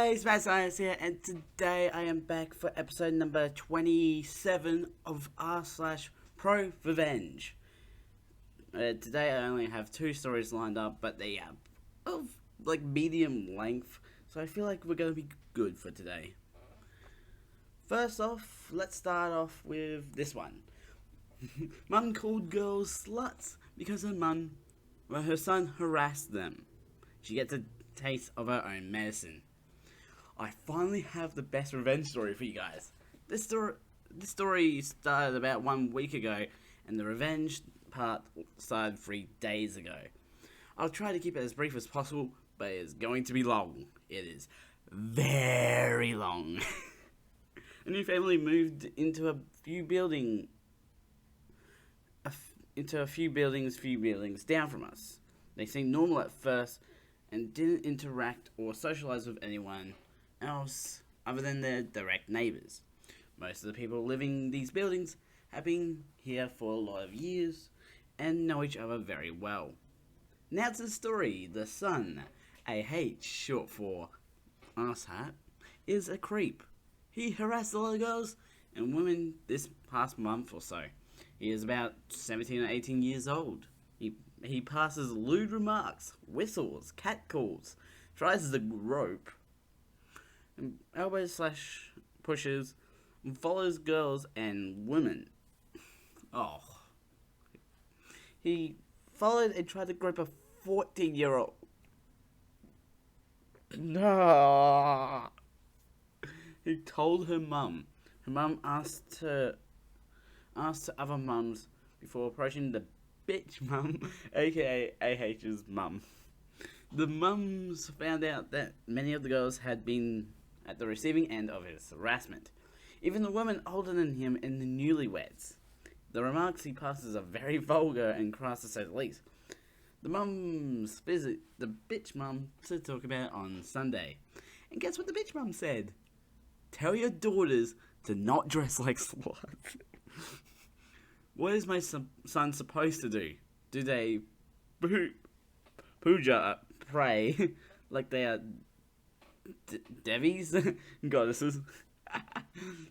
guys, TRScientist here, and today I am back for episode number 27 of r/ProRevenge. Today I only have two stories lined up, but they are of like medium length, so I feel like we're going to be good for today. First off, let's start off with this one. Mum called girls sluts because her son harassed them. She gets a taste of her own medicine. I finally have the best revenge story for you guys. This story started about 1 week ago, and the revenge part started 3 days ago. I'll try to keep it as brief as possible, but it is going to be long. It is very long. A new family moved into a few buildings down from us. They seemed normal at first and didn't interact or socialize with anyone else other than their direct neighbors. Most of the people living in these buildings have been here for a lot of years and know each other very well. Now to the story. The son, AH, short for asshat, is a creep. He harassed a lot of girls and women this past month or so. He is about 17 or 18 years old. He passes lewd remarks, whistles, catcalls, tries to grope, elbows / pushes, and follows girls and women. Oh. He followed and tried to grope a 14-year-old. No. He told her mum. Her mum asked other mums before approaching the bitch mum, aka AH's mum. The mums found out that many of the girls had been at the receiving end of his harassment. Even the women older than him and the newlyweds. The remarks he passes are very vulgar and crass to say the least. The mum's visit the bitch mum to talk about on Sunday. And guess what the bitch mum said? Tell your daughters to not dress like sluts. What is my son supposed to do? Do they puja, pray, like they are devis, goddesses?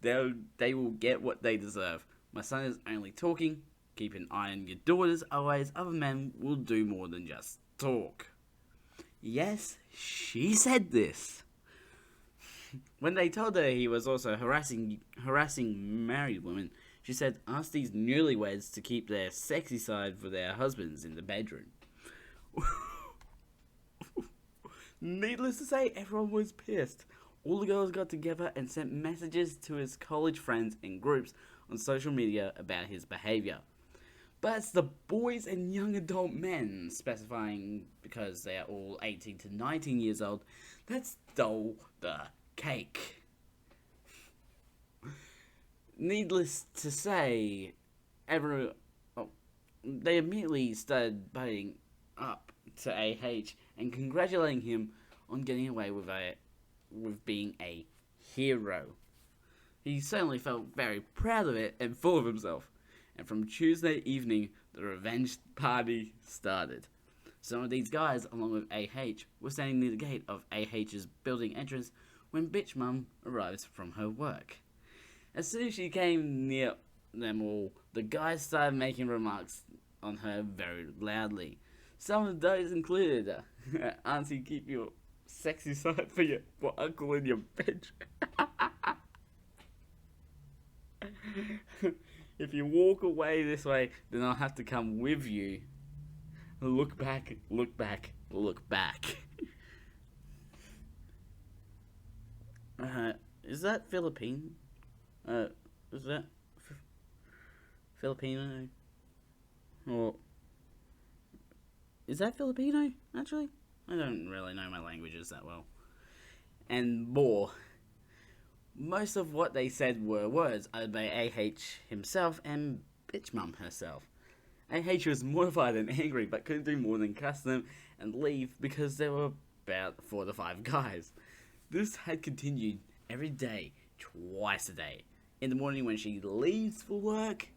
They will get what they deserve. My son is only talking. Keep an eye on your daughters, otherwise other men will do more than just talk. Yes, she said this. When they told her he was also harassing married women, she said, ask these newlyweds to keep their sexy side for their husbands in the bedroom. Needless to say, everyone was pissed. All the girls got together and sent messages to his college friends and groups on social media about his behavior. But it's the boys and young adult men, specifying because they are all 18 to 19 years old, that stole the cake. Needless to say, they immediately started butting up to AH and congratulating him on getting away with being a hero. He certainly felt very proud of it and full of himself. And from Tuesday evening, the revenge party started. Some of these guys, along with AH, were standing near the gate of AH's building entrance when bitch mum arrives from her work. As soon as she came near them all, the guys started making remarks on her very loudly. Some of those included, Auntie, keep your sexy side for uncle in your bedroom. If you walk away this way, then I'll have to come with you. Look back, look back, look back. Is that Philippine? Is that Filipino? Or is that Filipino, actually? I don't really know my languages that well. And more. Most of what they said were words uttered by AH himself and bitch mum herself. AH was mortified and angry, but couldn't do more than cuss them and leave because there were about 4 to 5 guys. This had continued every day, twice a day. In the morning when she leaves for work,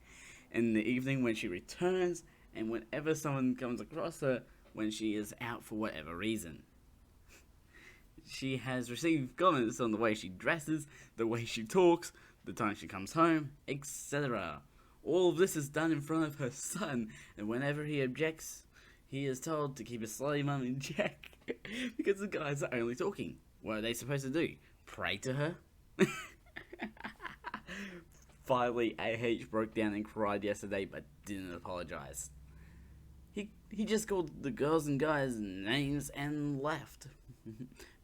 in the evening when she returns, and whenever someone comes across her when she is out for whatever reason. She has received comments on the way she dresses, the way she talks, the time she comes home, etc. All of this is done in front of her son, and whenever he objects, he is told to keep his slutty mum in check because the guys are only talking. What are they supposed to do? Pray to her? Finally, AH broke down and cried yesterday, but didn't apologize. He just called the girls and guys names and left.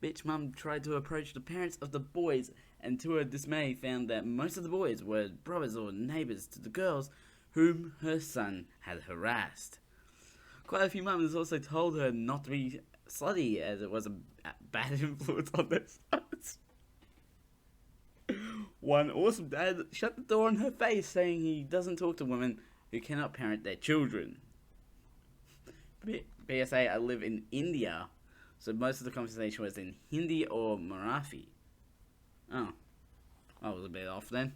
Bitch mum tried to approach the parents of the boys, and to her dismay found that most of the boys were brothers or neighbours to the girls whom her son had harassed. Quite a few mums also told her not to be slutty, as it was a bad influence on their sons. One awesome dad shut the door in her face, saying he doesn't talk to women who cannot parent their children. PSA, I live in India, so most of the conversation was in Hindi or Marathi. Oh, I was a bit off then.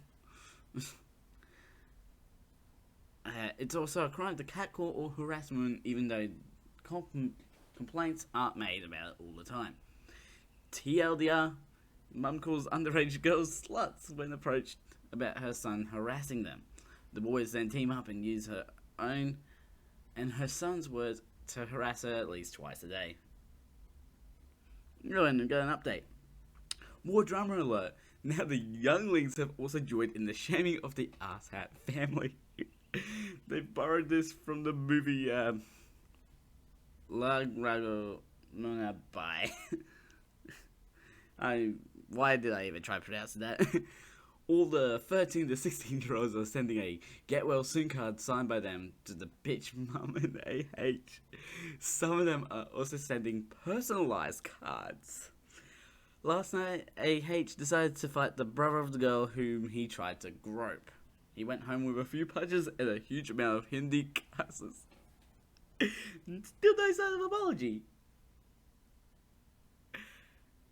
It's also a crime to catcall or harass women, even though complaints aren't made about it all the time. TLDR, mum calls underage girls sluts when approached about her son harassing them. The boys then team up and use her own and her son's words to harass her at least twice a day. Oh, and I've got an update. More drama alert. Now the younglings have also joined in the shaming of the asshat family. They borrowed this from the movie La Rago Nona Bai. Why did I even try pronouncing that? All the 13 to 16-year-olds are sending a get well soon card signed by them to the bitch mum and AH. Some of them are also sending personalized cards. Last night, AH decided to fight the brother of the girl whom he tried to grope. He went home with a few punches and a huge amount of Hindi classes. Still no sign of apology.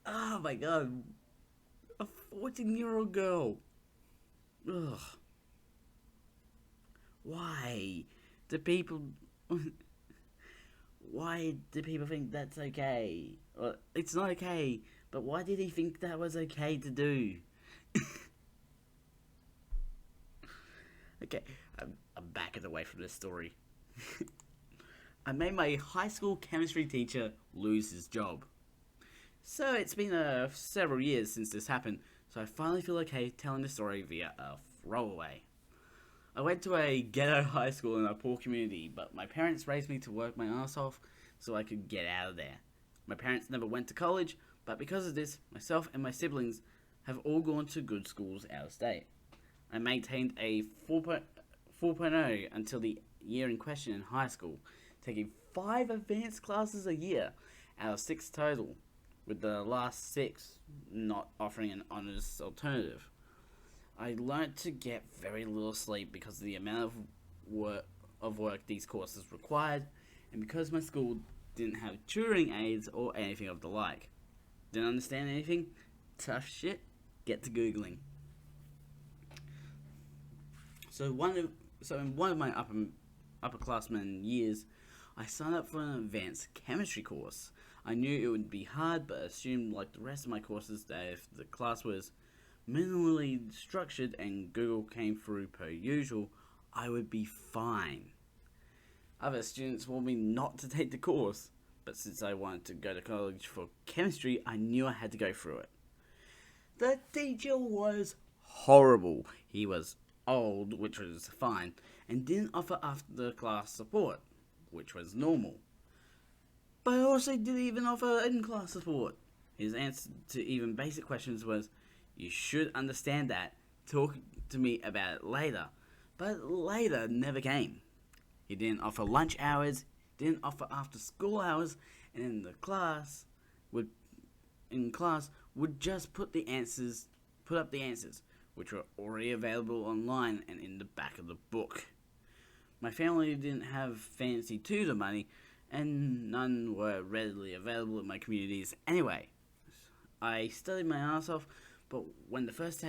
Oh my god. A 14-year-old girl. Ugh. Why do people... Why do people think that's okay? Well, it's not okay, but why did he think that was okay to do? Okay, I'm backing away from this story. I made my high school chemistry teacher lose his job. So it's been several years since this happened, so I finally feel okay telling the story via a throwaway. I went to a ghetto high school in a poor community, but my parents raised me to work my ass off so I could get out of there. My parents never went to college, but because of this, myself and my siblings have all gone to good schools out of state. I maintained a 4.0 until the year in question in high school, taking 5 advanced classes a year out of 6 total, with the last 6 not offering an honors alternative. I learned to get very little sleep because of the amount of work these courses required, and because my school didn't have tutoring aids or anything of the like. Didn't understand anything? Tough shit. Get to Googling. So in one of my upperclassmen years, I signed up for an advanced chemistry course. I knew it would be hard, but assumed, like the rest of my courses, that if the class was minimally structured and Google came through per usual, I would be fine. Other students warned me not to take the course, but since I wanted to go to college for chemistry, I knew I had to go through it. The teacher was horrible. He was old, which was fine, and didn't offer after class support, which was normal. But also didn't even offer in-class support. His answer to even basic questions was, "You should understand that. Talk to me about it later." But later never came. He didn't offer lunch hours, didn't offer after school hours, and in class would just put up the answers, which were already available online and in the back of the book. My family didn't have fancy tutor money, and none were readily available in my communities anyway. I studied my ass off, but when the first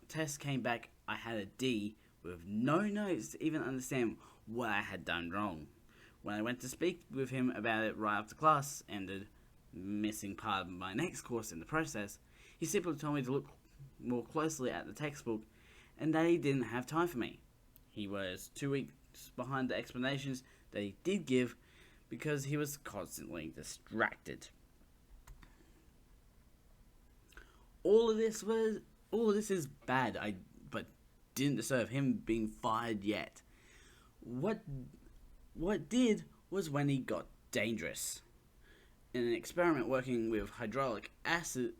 test came back, I had a D with no notes to even understand what I had done wrong. When I went to speak with him about it right after class ended, missing part of my next course in the process, he simply told me to look more closely at the textbook and that he didn't have time for me. He was 2 weeks behind the explanations that he did give because he was constantly distracted. All of this is bad, but didn't deserve him being fired yet. What did was when he got dangerous. In an experiment working with hydrochloric acid,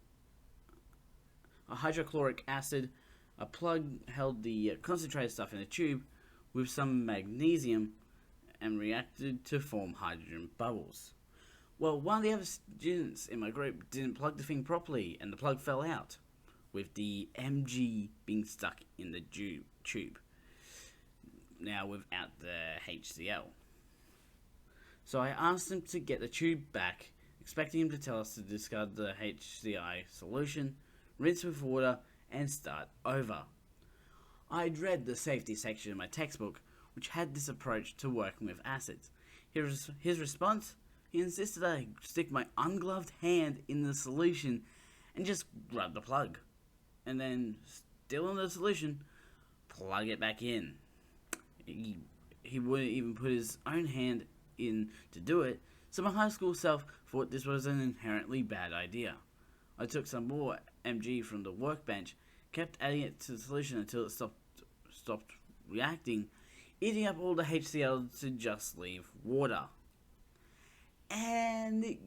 a plug held the concentrated stuff in a tube with some magnesium and reacted to form hydrogen bubbles. Well, one of the other students in my group didn't plug the thing properly and the plug fell out, with the Mg being stuck in the tube. Now without the HCl. So I asked him to get the tube back, expecting him to tell us to discard the HCl solution, rinse with water, and start over. I'd read the safety section in my textbook, which had this approach to working with acids. His response? He insisted I stick my ungloved hand in the solution and just grab the plug. And then, still in the solution, plug it back in. He wouldn't even put his own hand in to do it, so my high school self thought this was an inherently bad idea. I took some more Mg from the workbench, kept adding it to the solution until it stopped reacting, eating up all the HCl to just leave water. And it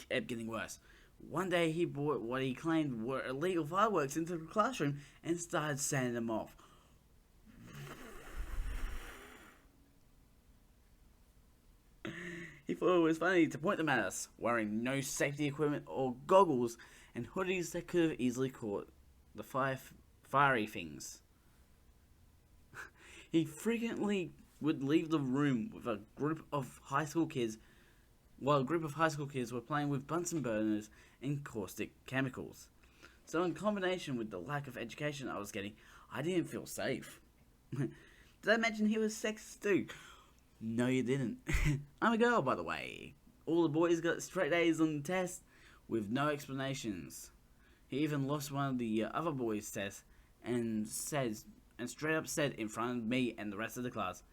kept getting worse. One day he brought what he claimed were illegal fireworks into the classroom and started sending them off. He thought it was funny to point them at us, wearing no safety equipment or goggles and hoodies that could have easily caught the fiery things. He frequently would leave the room with a group of high school kids while a group of high school kids were playing with Bunsen burners and caustic chemicals. So in combination with the lack of education I was getting, I didn't feel safe. Did I mention he was sexist too? No, you didn't. I'm a girl, by the way. All the boys got straight A's on the test with no explanations. He even lost one of the other boys' tests and straight up said in front of me and the rest of the class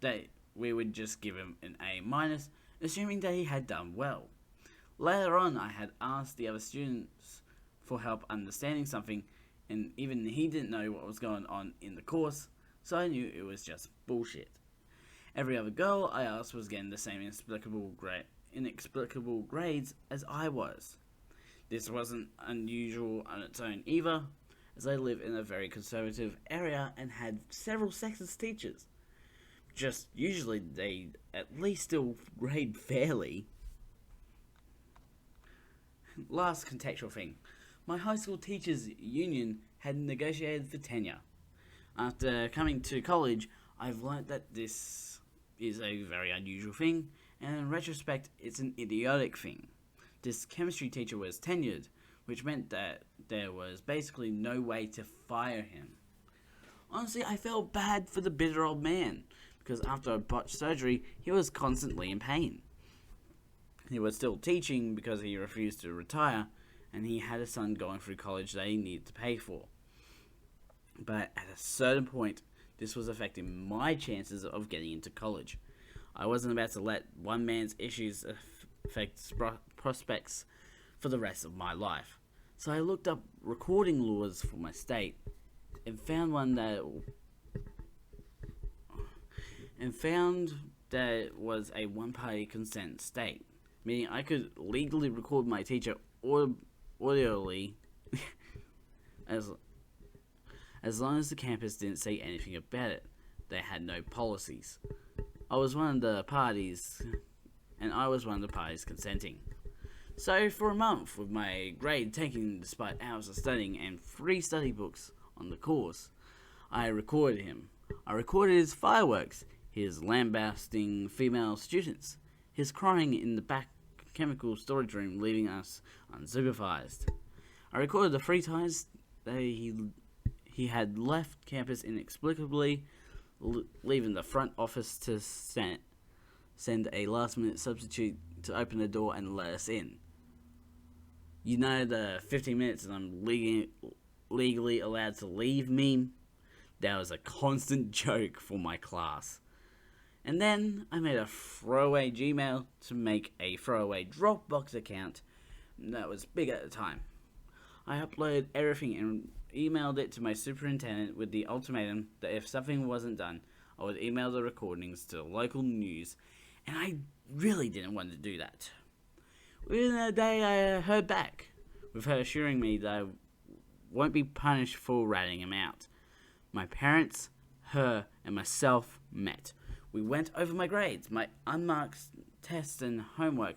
that we would just give him an A-, assuming that he had done well. Later on, I had asked the other students for help understanding something, and even he didn't know what was going on in the course, so I knew it was just bullshit. Every other girl I asked was getting the same inexplicable grades as I was. This wasn't unusual on its own either, as I live in a very conservative area and had several sexist teachers. Just usually they at least still grade fairly. Last contextual thing. My high school teachers union had negotiated for tenure. After coming to college, I've learnt that this is a very unusual thing, and in retrospect, it's an idiotic thing. This chemistry teacher was tenured, which meant that there was basically no way to fire him. Honestly, I felt bad for the bitter old man, because after a botched surgery, he was constantly in pain. He was still teaching because he refused to retire, and he had a son going through college that he needed to pay for. But at a certain point, this was affecting my chances of getting into college. I wasn't about to let one man's issues affect prospects for the rest of my life. So I looked up recording laws for my state and found that it was a one-party consent state, meaning I could legally record my teacher audibly as long as the campus didn't say anything about it. They had no policies. I was one of the parties consenting. So for a month, with my grade tanking despite hours of studying and 3 study books on the course, I recorded him. I recorded his fireworks, his lambasting female students, his crying in the back chemical storage room leaving us unsupervised. I recorded the 3 times that he had left campus inexplicably, leaving the front office to send a last-minute substitute to open the door and let us in. You know the 15 minutes that I'm legally allowed to leave meme? That was a constant joke for my class. And then I made a throwaway Gmail to make a throwaway Dropbox account that was big at the time. I uploaded everything and emailed it to my superintendent with the ultimatum that if something wasn't done, I would email the recordings to the local news, and I really didn't want to do that. Within a day, I heard back, with her assuring me that I won't be punished for ratting him out. My parents, her, and myself met. We went over my grades, my unmarked tests and homework,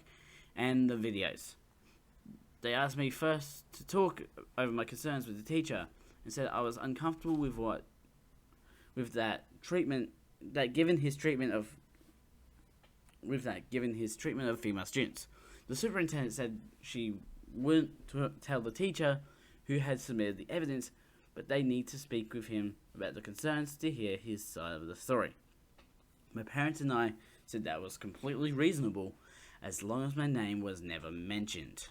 and the videos. They asked me first to talk over my concerns with the teacher, and said I was uncomfortable with that treatment, given his treatment of female students. The superintendent said she wouldn't tell the teacher who had submitted the evidence, but they need to speak with him about the concerns to hear his side of the story. My parents and I said that was completely reasonable, as long as my name was never mentioned.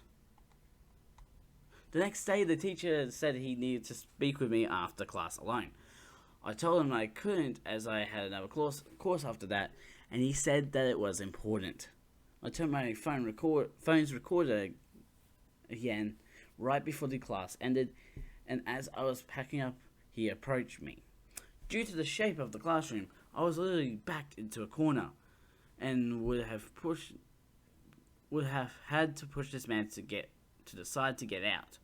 The next day, the teacher said he needed to speak with me after class alone. I told him I couldn't, as I had another course after that, and he said that it was important. I turned my phone's recorder again right before the class ended, and as I was packing up, he approached me. Due to the shape of the classroom, I was literally backed into a corner, and would have had to push this man to the side to get out.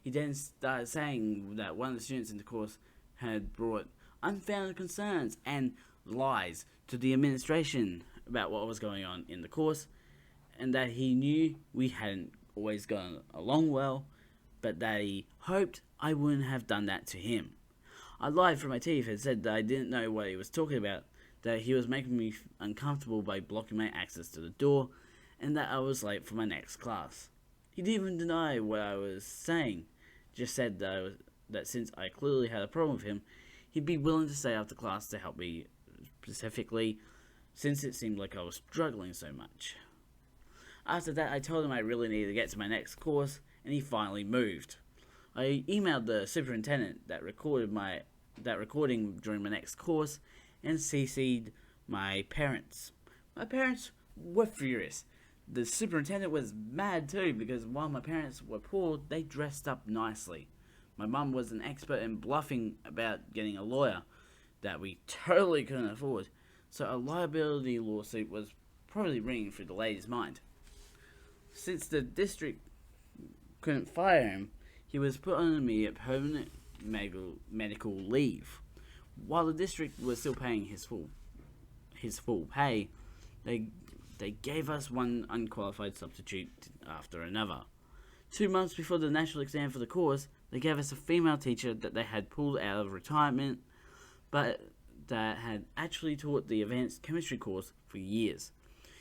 He then started saying that one of the students in the course had brought unfounded concerns and lies to the administration about what was going on in the course, and that he knew we hadn't always gotten along well, but that he hoped I wouldn't have done that to him. I lied through my teeth and said that I didn't know what he was talking about, that he was making me uncomfortable by blocking my access to the door, and that I was late for my next class. He didn't even deny what I was saying, just said that since I clearly had a problem with him, he'd be willing to stay after class to help me, specifically since it seemed like I was struggling so much. After that, I told him I really needed to get to my next course, and he finally moved. I emailed the superintendent that recording during my next course, and CC'd my parents. My parents were furious. The superintendent was mad too, because while my parents were poor, they dressed up nicely. My mum was an expert in bluffing about getting a lawyer that we totally couldn't afford, so a liability lawsuit was probably ringing through the lady's mind. Since the district couldn't fire him, he was put on immediate permanent medical leave. While the district was still paying his full pay, they gave us one unqualified substitute after another. 2 months before the national exam for the course, they gave us a female teacher that they had pulled out of retirement, but that had actually taught the advanced chemistry course for years.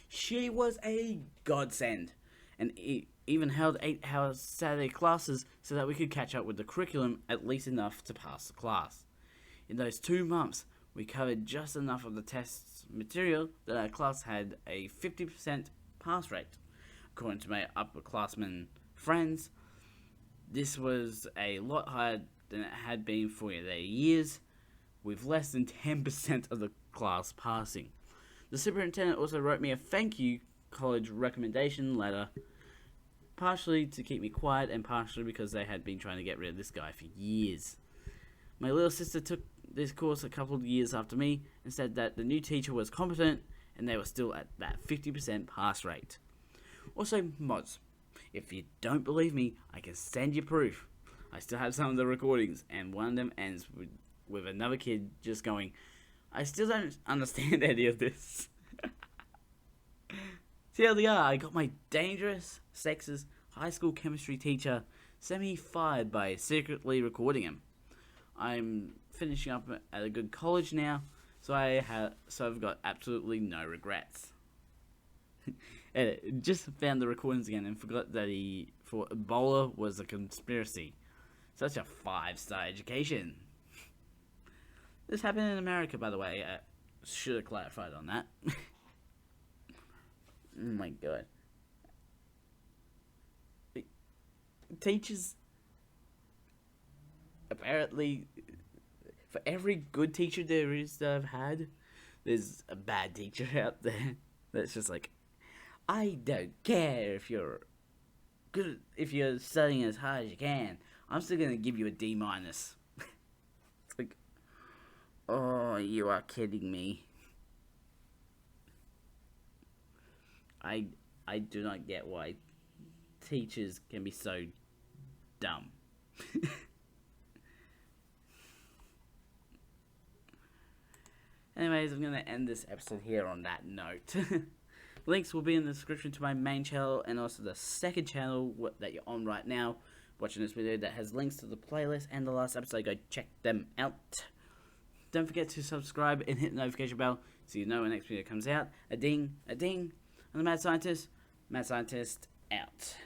She was a godsend, and even held 8-hour Saturday classes so that we could catch up with the curriculum at least enough to pass the class. In those 2 months, we covered just enough of the test's material that our class had a 50% pass rate. According to my upperclassmen friends, this was a lot higher than it had been for their years, with less than 10% of the class passing. The superintendent also wrote me a thank you college recommendation letter, partially to keep me quiet and partially because they had been trying to get rid of this guy for years. My little sister took this course a couple of years after me and said that the new teacher was competent and they were still at that 50% pass rate. Also, mods. If you don't believe me, I can send you proof. I still have some of the recordings, and one of them ends with another kid just going, "I still don't understand any of this." TLDR, I got my dangerous, sexist high school chemistry teacher semi-fired by secretly recording him. I'm finishing up at a good college now, so I've got absolutely no regrets. Just found the recordings again and forgot that he thought Ebola was a conspiracy. Such a 5-star education. This happened in America, by the way. I should have clarified on that. Oh my god. teachers, apparently, for every good teacher there is that I've had, there's a bad teacher out there that's just like, I don't care if you're good, if you're studying as hard as you can, I'm still gonna give you a D minus. It's like, oh, you are kidding me. I do not get why teachers can be so dumb. Anyways, I'm going to end this episode here on that note. Links will be in the description to my main channel and also the second channel that you're on right now, watching this video, that has links to the playlist and the last episode. Go check them out. Don't forget to subscribe and hit the notification bell so you know when the next video comes out. A ding, a ding. I'm the Mad Scientist. Mad Scientist out.